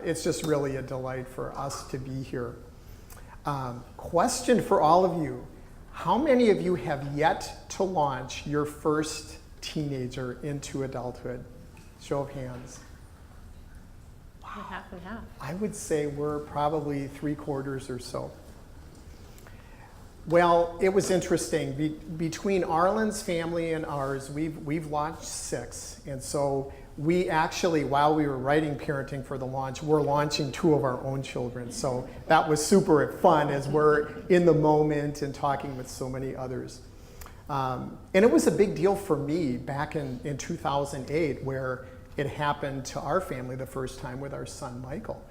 It's just really a delight for us to be here. Question for all of you. How many of you have yet to launch your first teenager into adulthood? Show of hands. Wow. Half and half. I would say we're probably 3/4 or so. Well, it was interesting. Between Arlen's family and ours, we've launched 6. And so we actually, while we were writing Parenting for the Launch, we're launching 2 of our own children. So that was super fun as we're in the moment and talking with so many others. And it was a big deal for me back in 2008, where it happened to our family the first time with our son, Michael.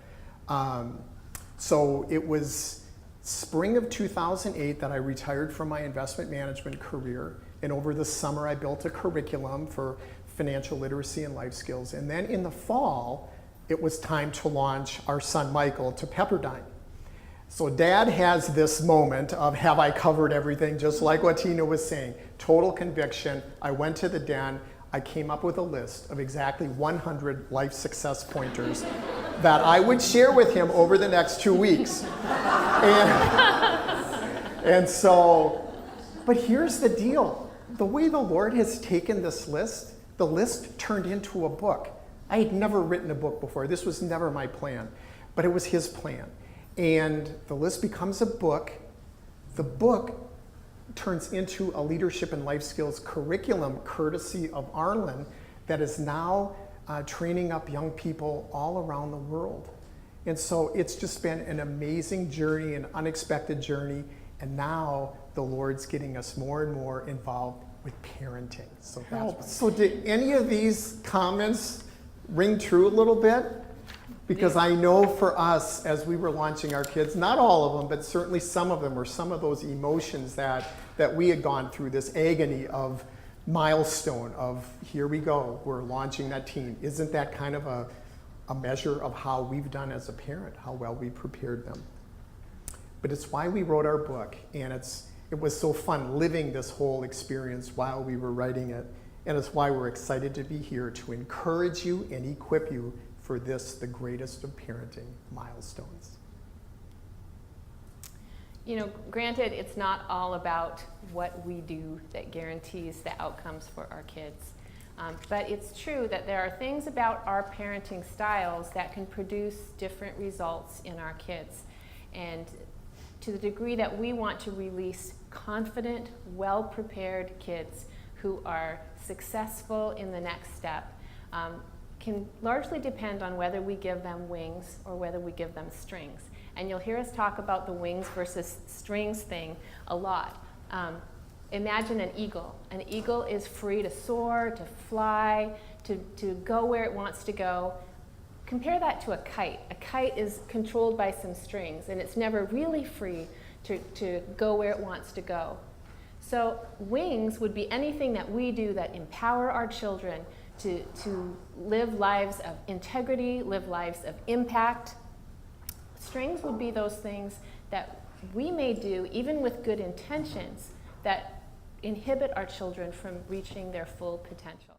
So it was spring of 2008 that I retired from my investment management career. And over the summer, I built a curriculum for financial literacy and life skills. And then in the fall, it was time to launch our son, Michael, to Pepperdine. So Dad has this moment of, have I covered everything? Just like what Tina was saying, total conviction. I went to the den. I came up with a list of exactly 100 life success pointers that I would share with him over the next 2 weeks. And so, but here's the deal. The way the Lord has taken this list, the list turned into a book. I had never written a book before. This was never my plan, but it was his plan. And the list becomes a book. The book turns into a leadership and life skills curriculum courtesy of Arlen that is now training up young people all around the world. And so it's just been an amazing journey, an unexpected journey, and now the Lord's getting us more and more involved with parenting. So that's so did any of these comments ring true a little bit? Because I know for us, as we were launching our kids, not all of them, but certainly some of them were some of those emotions that we had gone through, this agony of milestone of, here we go, we're launching that teen. Isn't that kind of a measure of how we've done as a parent, how well we prepared them? But it's why we wrote our book, and it was so fun living this whole experience while we were writing it, and it's why we're excited to be here to encourage you and equip you for this, the greatest of parenting milestones. You know, granted, it's not all about what we do that guarantees the outcomes for our kids. But it's true that there are things about our parenting styles that can produce different results in our kids. And to the degree that we want to release confident, well-prepared kids who are successful in the next step, can largely depend on whether we give them wings or whether we give them strings. And you'll hear us talk about the wings versus strings thing a lot. Imagine an eagle. An eagle is free to soar, to fly, to go where it wants to go. Compare that to a kite. A kite is controlled by some strings, and it's never really free to go where it wants to go. So wings would be anything that we do that empower our children to live lives of integrity, live lives of impact. Strings would be those things that we may do, even with good intentions, that inhibit our children from reaching their full potential.